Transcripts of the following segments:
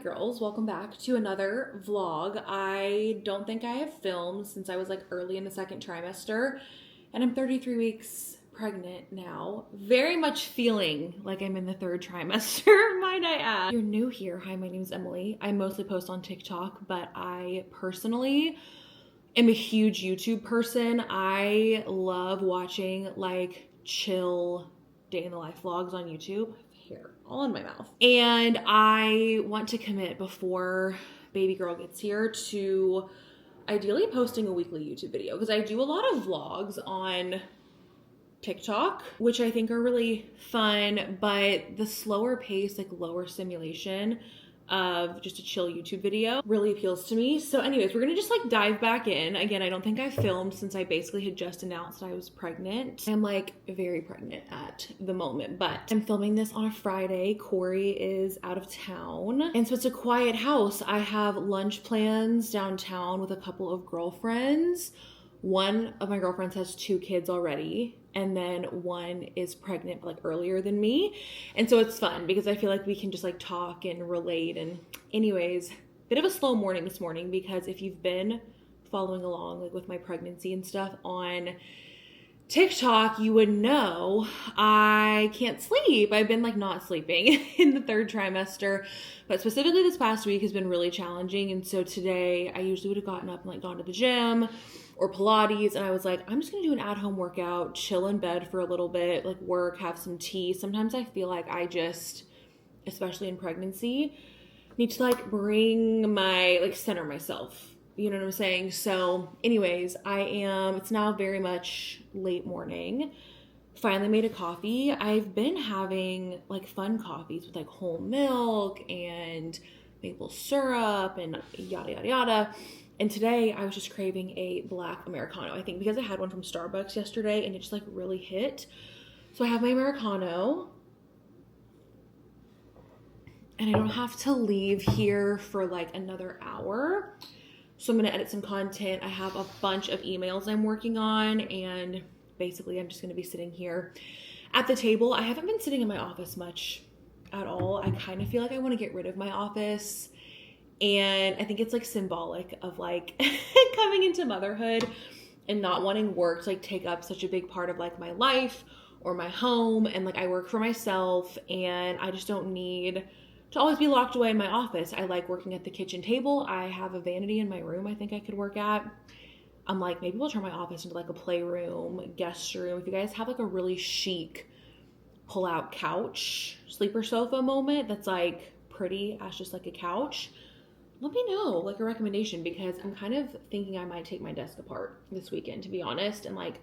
girls, welcome back to another vlog. I don't think I have filmed since I was like early in the second trimester, and I'm 33 weeks pregnant now. Very much feeling like I'm in the third trimester, might I add. If you're new here, hi, my name is Emily. I mostly post on TikTok, but I personally am a huge YouTube person. I love watching like chill day in the life vlogs on YouTube. Hair all in my mouth. And I want to commit before baby girl gets here to ideally posting a weekly YouTube video, because I do a lot of vlogs on TikTok, which I think are really fun, but the slower pace, like lower stimulation of just a chill YouTube video really appeals to me. So anyways, we're gonna just like dive back in. Again, I don't think I filmed since I basically had just announced I was pregnant. I'm like very pregnant at the moment, but I'm filming this on a Friday. Corey is out of town, and so it's a quiet house. I have lunch plans downtown with a couple of girlfriends. One of my girlfriends has 2 kids already, and then one is pregnant like earlier than me. And so it's fun because I feel like we can just like talk and relate. And anyways, bit of a slow morning this morning, because if you've been following along like with my pregnancy and stuff on TikTok, you would know I can't sleep. I've been like not sleeping in the third trimester, but specifically this past week has been really challenging. And so today I usually would have gotten up and like gone to the gym or Pilates, and I was like, I'm just gonna do an at-home workout, chill in bed for a little bit, like work, have some tea. Sometimes I feel like I just, especially in pregnancy, need to like bring my, like center myself. You know what I'm saying? So anyways, it's now very much late morning. Finally made a coffee. I've been having like fun coffees with like whole milk and maple syrup and yada, yada, yada. And today I was just craving a black Americano. I think because I had one from Starbucks yesterday and it just like really hit. So I have my Americano, and I don't have to leave here for like another hour. So I'm gonna edit some content. I have a bunch of emails I'm working on, and basically I'm just gonna be sitting here at the table. I haven't been sitting in my office much at all. I kind of feel like I wanna get rid of my office. And I think it's like symbolic of like coming into motherhood and not wanting work to like take up such a big part of like my life or my home. And like I work for myself, and I just don't need to always be locked away in my office. I like working at the kitchen table. I have a vanity in my room I think I could work at. I'm like, maybe we'll turn my office into like a playroom, guest room. If you guys have like a really chic pull-out couch, sleeper sofa moment that's like pretty as just like a couch, let me know, like a recommendation, because I'm kind of thinking I might take my desk apart this weekend, to be honest, and like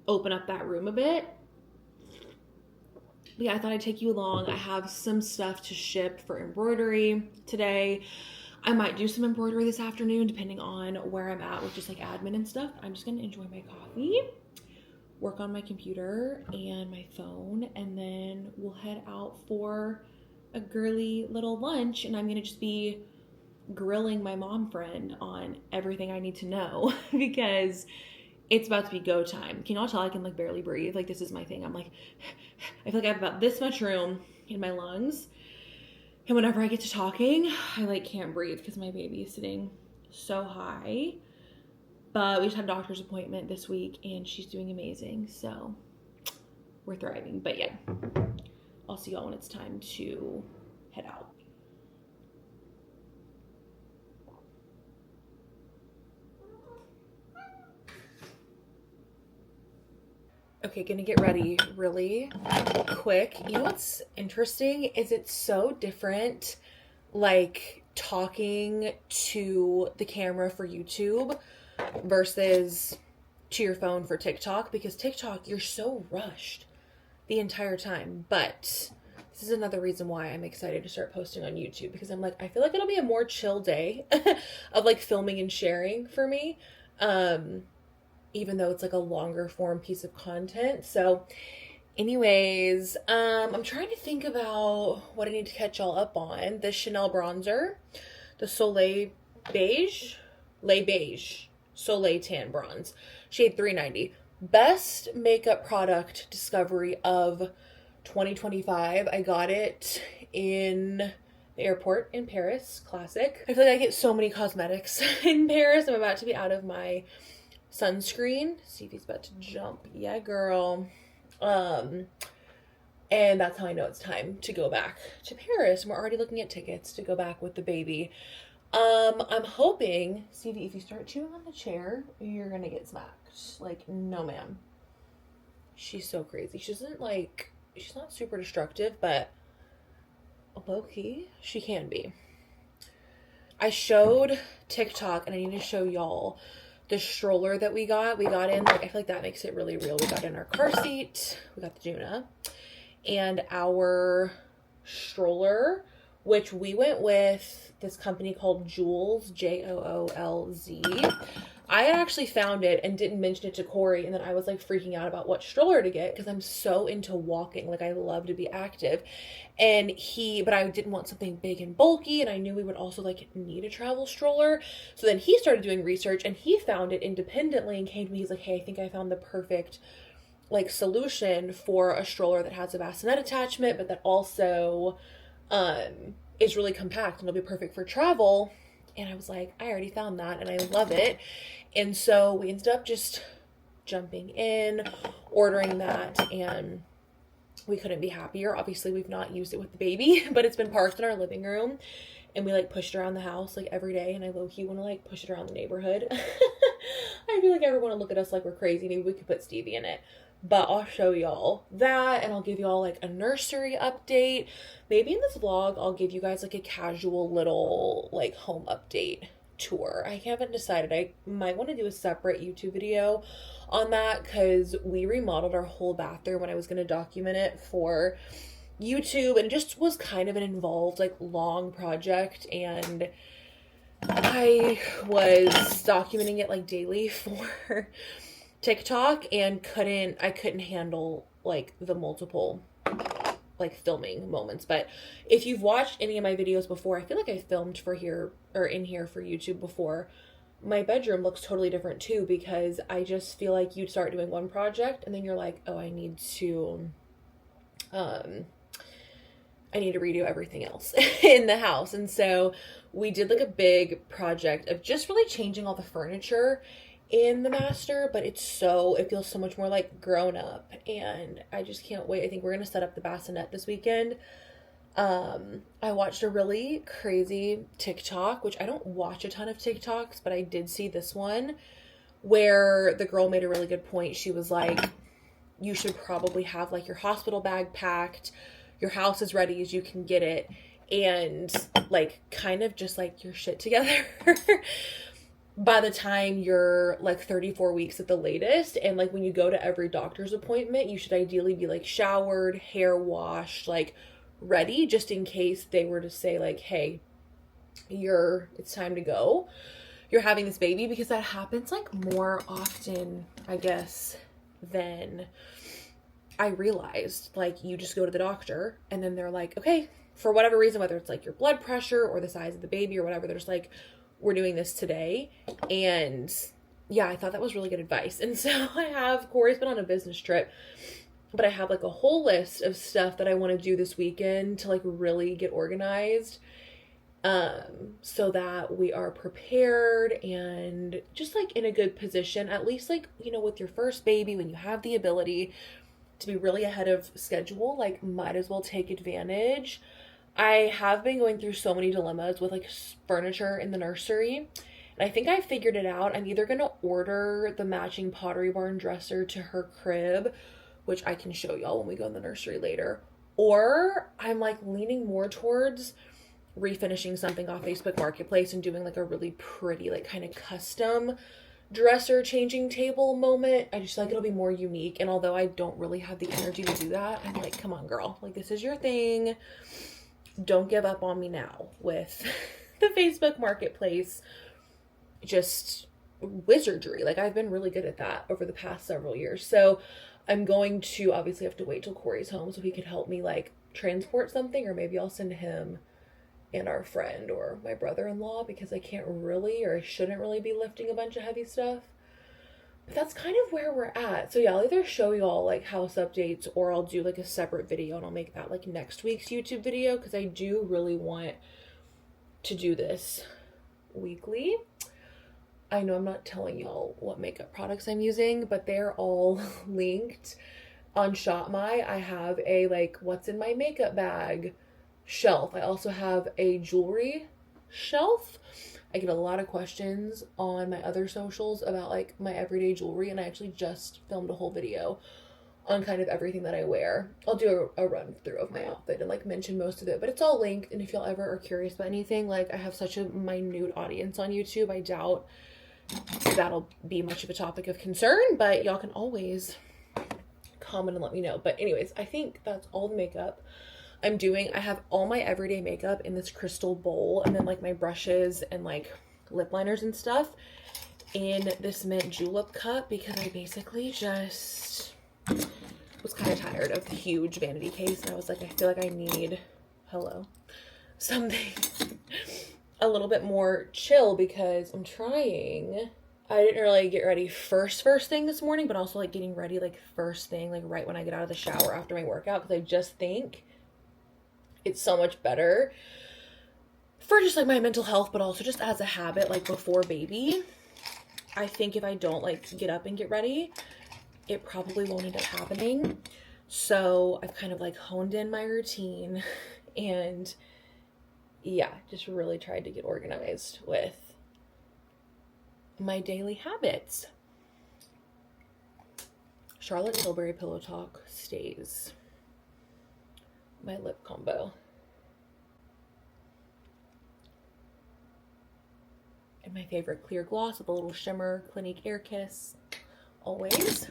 open up that room a bit. But yeah, I thought I'd take you along. I have some stuff to ship for embroidery today. I might do some embroidery this afternoon, depending on where I'm at with just like admin and stuff. I'm just gonna enjoy my coffee, work on my computer and my phone, and then we'll head out for a girly little lunch, and I'm gonna just be grilling my mom friend on everything I need to know because it's about to be go time. Can y'all tell I can like barely breathe? Like this is my thing. I'm like, I feel like I have about this much room in my lungs, and whenever I get to talking, I like can't breathe because my baby is sitting so high. But we just had a doctor's appointment this week and she's doing amazing, so we're thriving. But yeah, I'll see y'all when it's time to head out. Okay, gonna get ready really quick. You know what's interesting is it's so different like talking to the camera for YouTube versus to your phone for TikTok, because TikTok, you're so rushed the entire time. But this is another reason why I'm excited to start posting on YouTube, because I'm like, I feel like it'll be a more chill day of like filming and sharing for me. Even though it's like a longer form piece of content. So anyways, I'm trying to think about what I need to catch y'all up on. The Chanel bronzer, the Soleil Beige, Soleil Tan Bronze, shade 390. Best makeup product discovery of 2025. I got it in the airport in Paris, classic. I feel like I get so many cosmetics in Paris. I'm about to be out of my sunscreen. See if he's about to jump. Yeah, girl. And that's how I know it's time to go back to Paris. And we're already looking at tickets to go back with the baby. I'm hoping, Stevie, if you start chewing on the chair, you're gonna get smacked. Like, no ma'am. She's so crazy. She's not super destructive, but low-key, she can be. I showed TikTok, and I need to show y'all the stroller that we got. We got in, like, I feel like that makes it really real. We got in our car seat, we got the Juna, and our stroller, which we went with this company called Joolz, Joolz. I had actually found it and didn't mention it to Corey, and then I was like freaking out about what stroller to get because I'm so into walking. Like, I love to be active. But I didn't want something big and bulky, and I knew we would also like need a travel stroller. So then he started doing research, and he found it independently and came to me. He's like, hey, I think I found the perfect like solution for a stroller that has a bassinet attachment, but that also is really compact and it'll be perfect for travel. And I was like, I already found that and I love it. And so we ended up just jumping in, ordering that, and we couldn't be happier. Obviously, we've not used it with the baby, but it's been parked in our living room, and we like push it around the house like every day, and I low-key want to like push it around the neighborhood. I feel like everyone will look at us like we're crazy. Maybe we could put Stevie in it. But I'll show y'all that, and I'll give y'all like a nursery update. Maybe in this vlog, I'll give you guys like a casual little like home update tour. I haven't decided. I might want to do a separate YouTube video on that because we remodeled our whole bathroom when I was going to document it for YouTube, and it just was kind of an involved like long project, and I was documenting it like daily for TikTok and I couldn't handle like the multiple like filming moments. But if you've watched any of my videos before, I feel like I filmed for here or in here for YouTube before. My bedroom looks totally different too, because I just feel like you'd start doing one project and then you're like, oh, I need to redo everything else in the house. And so we did like a big project of just really changing all the furniture in the master, but it feels so much more like grown up, and I just can't wait. I think we're gonna set up the bassinet this weekend. I watched a really crazy TikTok, which I don't watch a ton of TikToks, but I did see this one where the girl made a really good point. She was like, you should probably have like your hospital bag packed, your house as ready as you can get it, and like kind of just like your shit together by the time you're like 34 weeks at the latest. And like when you go to every doctor's appointment, you should ideally be like showered, hair washed, like ready, just in case they were to say like, hey, it's time to go, you're having this baby, because that happens like more often, I guess, than I realized. Like, you just go to the doctor and then they're like, okay, for whatever reason, whether it's like your blood pressure or the size of the baby or whatever, they're just like, we're doing this today. And yeah, I thought that was really good advice. And so Corey's been on a business trip, but I have like a whole list of stuff that I want to do this weekend to like really get organized, so that we are prepared and just like in a good position, at least like, you know, with your first baby, when you have the ability to be really ahead of schedule, like might as well take advantage. I have been going through so many dilemmas with like furniture in the nursery, and I think I figured it out. I'm either going to order the matching Pottery Barn dresser to her crib, which I can show y'all when we go in the nursery later, or I'm like leaning more towards refinishing something off Facebook Marketplace and doing like a really pretty like kind of custom dresser changing table moment. I just feel like it'll be more unique, and although I don't really have the energy to do that, I'm like, come on girl, like this is your thing. Don't give up on me now with the Facebook Marketplace just wizardry. Like, I've been really good at that over the past several years. So I'm going to obviously have to wait till Corey's home so he could help me like transport something, or maybe I'll send him and our friend or my brother-in-law, because I can't really, or I shouldn't really be lifting a bunch of heavy stuff. But that's kind of where we're at. So yeah, I'll either show y'all like house updates, or I'll do like a separate video and I'll make that like next week's YouTube video, because I do really want to do this weekly. I know I'm not telling y'all what makeup products I'm using, but they're all linked on ShopMy. I have a like what's in my makeup bag shelf. I also have a jewelry shelf. I get a lot of questions on my other socials about like my everyday jewelry, and I actually just filmed a whole video on kind of everything that I wear. I'll do a run through of my outfit and like mention most of it, but it's all linked. And if y'all ever are curious about anything, like I have such a minute audience on YouTube, I doubt that'll be much of a topic of concern, but y'all can always comment and let me know. But anyways, I think that's all the makeup I'm doing. I have all my everyday makeup in this crystal bowl, and then like my brushes and like lip liners and stuff in this mint julep cup, because I basically just was kind of tired of the huge vanity case, and I was like, I feel like I need, hello, something a little bit more chill, because I'm trying. I didn't really get ready first thing this morning, but also like getting ready like first thing, like right when I get out of the shower after my workout, because I just think it's so much better for just like my mental health, but also just as a habit, like before baby. I think if I don't like get up and get ready, it probably won't end up happening. So I've kind of like honed in my routine, and yeah, just really tried to get organized with my daily habits. Charlotte Tilbury Pillow Talk stays. My lip combo. And my favorite clear gloss with a little shimmer, Clinique Air Kiss, always.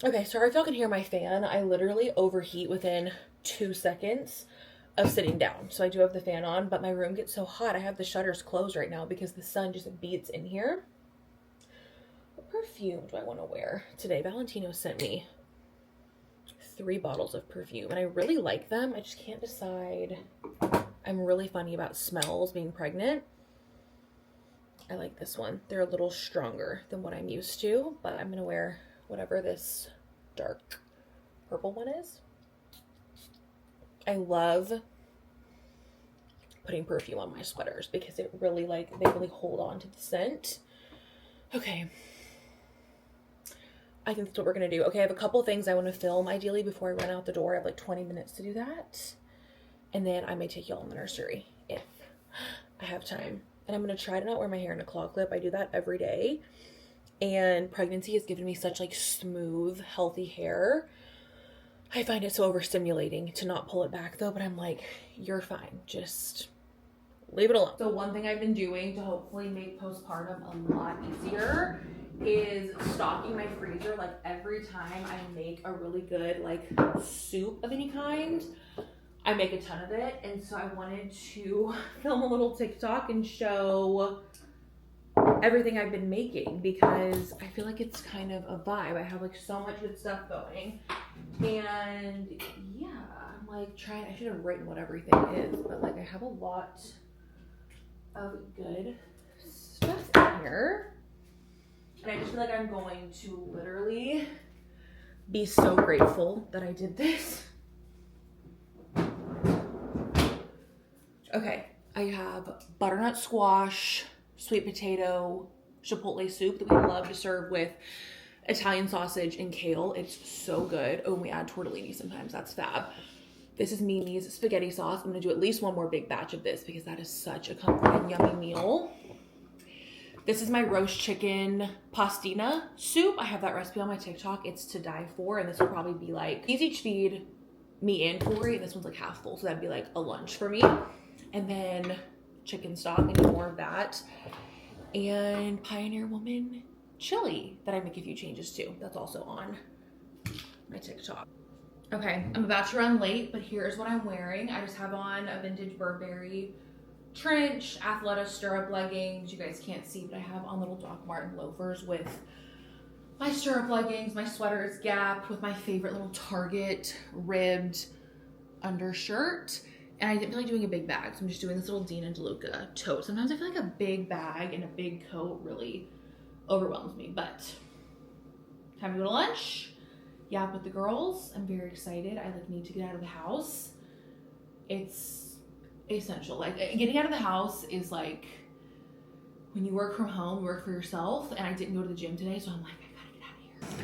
Okay, sorry if y'all can hear my fan. I literally overheat within 2 seconds of sitting down. So I do have the fan on, but my room gets so hot. I have the shutters closed right now because the sun just beats in here. What perfume do I want to wear today? Valentino sent me 3 bottles of perfume, and I really like them. I just can't decide. I'm really funny about smells being pregnant. I like this one. They're a little stronger than what I'm used to, but I'm gonna wear whatever this dark purple one is. I love putting perfume on my sweaters because it really like, they really hold on to the scent. Okay. I think that's what we're gonna do. Okay, I have a couple things I want to film ideally before I run out the door. I have like 20 minutes to do that. And then I may take y'all in the nursery if I have time. And I'm gonna try to not wear my hair in a claw clip. I do that every day. And pregnancy has given me such like smooth, healthy hair. I find it so overstimulating to not pull it back though, but I'm like, you're fine. Just leave it alone. So one thing I've been doing to hopefully make postpartum a lot easier is stocking my freezer. Like every time I make a really good like soup of any kind, I make a ton of it. And so I wanted to film a little TikTok and show everything I've been making, because I feel like it's kind of a vibe. I have like so much good stuff going, and yeah, I'm like trying, I should have written what everything is, but like I have a lot of good stuff in here, and I just feel like I'm going to literally be so grateful that I did this. Okay, I have butternut squash, sweet potato, chipotle soup that we love to serve with Italian sausage and kale. It's so good. Oh, and we add tortellini sometimes. That's fab. This is Mimi's spaghetti sauce. I'm gonna do at least one more big batch of this because that is such a comforting, yummy meal. This is my roast chicken pastina soup. I have that recipe on my TikTok. It's to die for, and this will probably be like, these each feed me and Tori, and this one's like half full, so that'd be like a lunch for me. And then chicken stock, and more of that. And Pioneer Woman chili that I make a few changes to. That's also on my TikTok. Okay, I'm about to run late, but here's what I'm wearing. I just have on a vintage Burberry trench, Athleta stirrup leggings. You guys can't see, but I have on little Doc Marten loafers with my stirrup leggings. My sweater is Gap with my favorite little Target ribbed undershirt. And I didn't feel like doing a big bag, so I'm just doing this little Dina DeLuca tote. Sometimes I feel like a big bag and a big coat really overwhelms me. But time to go to lunch. Yeah, with the girls. I'm very excited. I like need to get out of the house. It's essential. Like getting out of the house is like when you work from home, you work for yourself. And I didn't go to the gym today, so I'm like, I gotta get out of here.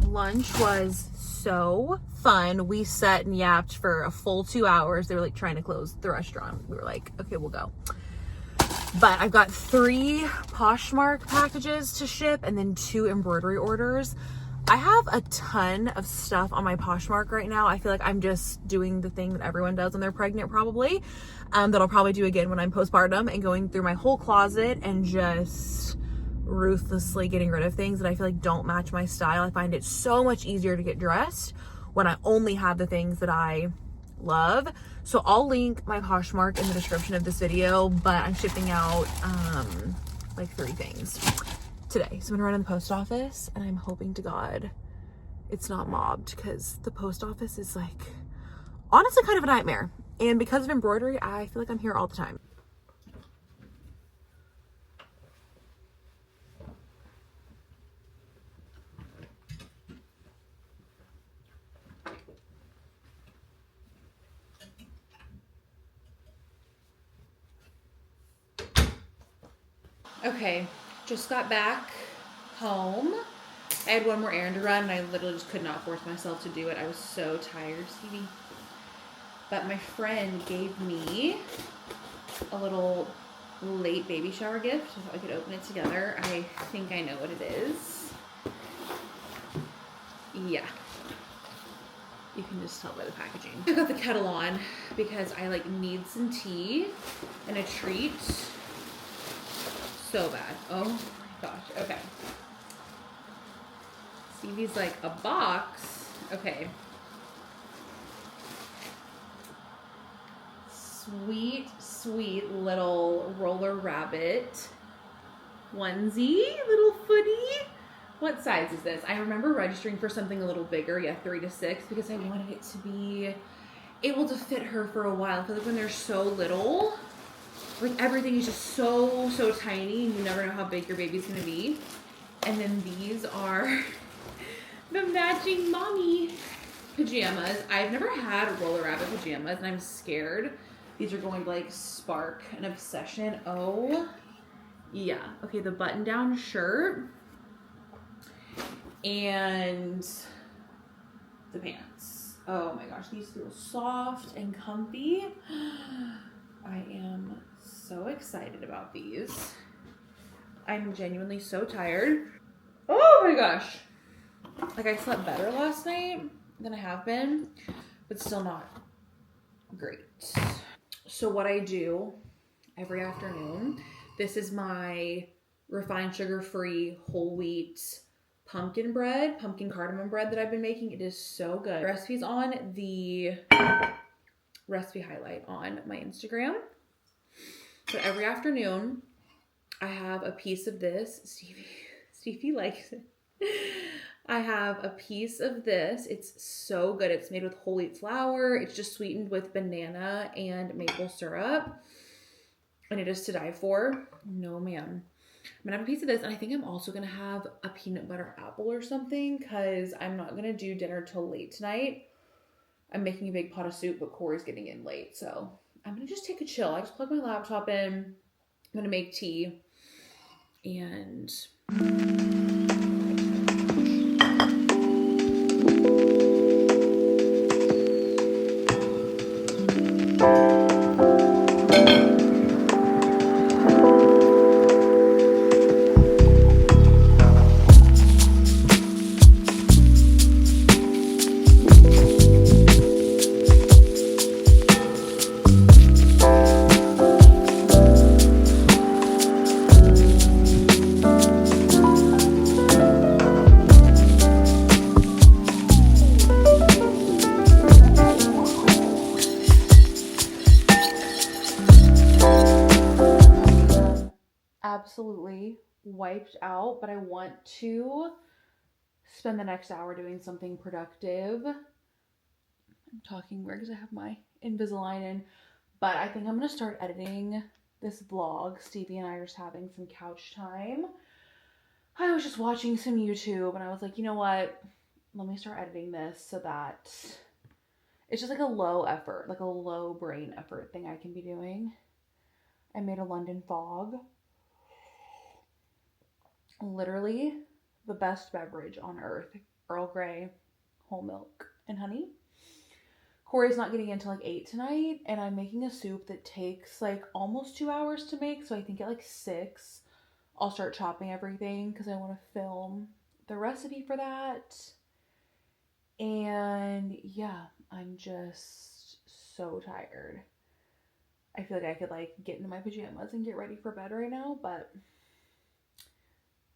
Lunch was so fun. We sat and yapped for a full 2 hours. They were like trying to close the restaurant. We were like, okay, we'll go. But I've got 3 Poshmark packages to ship and then 2 embroidery orders. I have a ton of stuff on my Poshmark right now. I feel like I'm just doing the thing that everyone does when they're pregnant, probably. That I'll probably do again when I'm postpartum, and going through my whole closet and just ruthlessly getting rid of things that I feel like don't match my style. I find it so much easier to get dressed when I only have the things that I love. So I'll link my Poshmark in the description of this video, but I'm shipping out like 3 things today. So I'm gonna run in the post office, and I'm hoping to God it's not mobbed, because the post office is like honestly kind of a nightmare. And because of embroidery, I feel like I'm here all the time. Okay, just got back home. I had one more errand to run, and I literally just could not force myself to do it. I was so tired, Stevie. But my friend gave me a little late baby shower gift, so I could open it together. I think I know what it is. Yeah. You can just tell by the packaging. I got the kettle on because I like need some tea and a treat so bad. Oh my gosh. Okay. Stevie's like, a box? Okay. Sweet, sweet little roller rabbit onesie, little footy. What size is this? I remember registering for something a little bigger, yeah, 3 to 6, because I wanted it to be able to fit her for a while. I feel like when they're so little, like everything is just so tiny, and you never know how big your baby's gonna be. And then these are the matching mommy pajamas. I've never had roller rabbit pajamas, and I'm scared these are going to like spark an obsession. Oh yeah. Okay, the button down shirt and the pants. Oh my gosh, these feel soft and comfy. I am so excited about these. I'm genuinely so tired. Oh my gosh. Like I slept better last night than I have been, but still not great. So what I do every afternoon, this is my refined sugar-free whole wheat pumpkin cardamom bread that I've been making. It is so good. The recipe's on the recipe highlight on my Instagram. But every afternoon, I have a piece of this. Stevie likes it. I have a piece of this. It's so good. It's made with whole wheat flour. It's just sweetened with banana and maple syrup. And it is to die for. No, ma'am. I'm gonna have a piece of this, and I think I'm also gonna have a peanut butter apple or something, because I'm not gonna do dinner till late tonight. I'm making a big pot of soup, but Corey's getting in late, so I'm gonna just take a chill. I just plug my laptop in. I'm gonna make tea, and absolutely wiped out, but I want to spend the next hour doing something productive. I'm talking weird because I have my Invisalign in, but I think I'm gonna start editing this vlog. Stevie and I are just having some couch time. I was just watching some YouTube and I was like, you know what? Let me start editing this so that it's just like a low effort, like a low brain effort thing I can be doing. I made a London fog. Literally the best beverage on earth. Earl Grey, whole milk, and honey. Corey's not getting in until like 8 tonight, and I'm making a soup that takes like almost 2 hours to make, so I think at like 6 I'll start chopping everything because I want to film the recipe for that. And yeah, I'm just so tired. I feel like I could like get into my pajamas and get ready for bed right now, but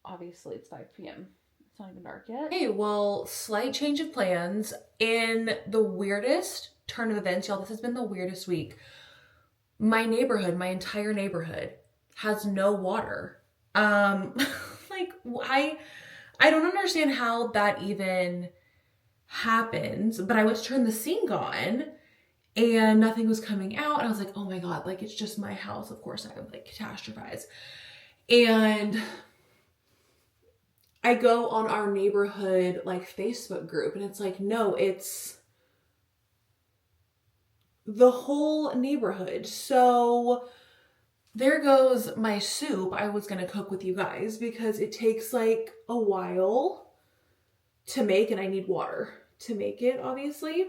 obviously it's 5 p.m. It's not even dark yet. Hey, well, slight change of plans. In the weirdest turn of events, y'all, this has been the weirdest week. My neighborhood, my entire neighborhood has no water. Like I don't understand how that even happens, but I went to turn the sink on and nothing was coming out. And I was like, oh my God, like it's just my house. Of course I would like catastrophize. And I go on our neighborhood like Facebook group and it's like, no, it's the whole neighborhood. So there goes my soup I was gonna cook with you guys because it takes like a while to make and I need water to make it, obviously.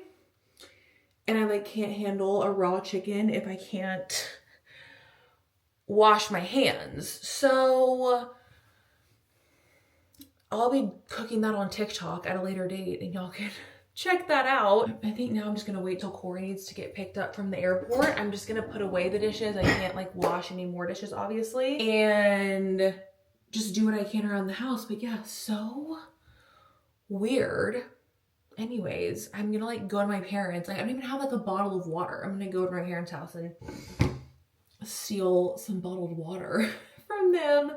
And I like can't handle a raw chicken if I can't wash my hands. So I'll be cooking that on TikTok at a later date and y'all can check that out. I think now I'm just gonna wait till Corey needs to get picked up from the airport. I'm just gonna put away the dishes. I can't like wash any more dishes, obviously. And just do what I can around the house. But yeah, so weird. Anyways, I'm gonna like go to my parents. Like I don't even have like a bottle of water. I'm gonna go to my parents' house and steal some bottled water from them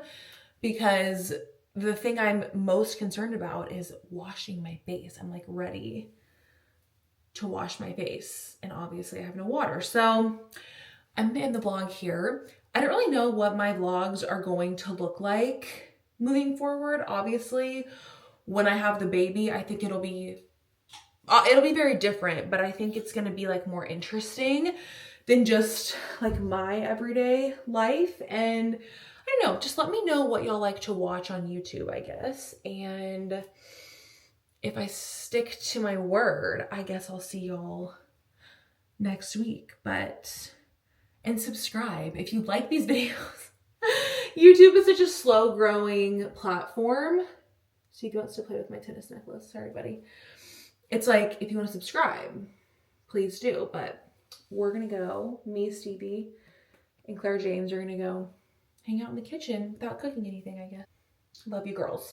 because the thing I'm most concerned about is washing my face. I'm like ready to wash my face and obviously I have no water. So I'm gonna end the vlog here. I don't really know what my vlogs are going to look like moving forward. Obviously, when I have the baby, I think it'll be very different, but I think it's gonna be like more interesting than just like my everyday life. And I don't know, just let me know what y'all like to watch on YouTube, I guess. And if I stick to my word, I guess I'll see y'all next week. And subscribe if you like these videos. YouTube is such a slow growing platform. Stevie wants to play with my tennis necklace. Sorry, buddy. It's like, if you want to subscribe, please do. But we're going to go, me, Stevie, and Claire James are going to go hang out in the kitchen without cooking anything, I guess. Love you girls.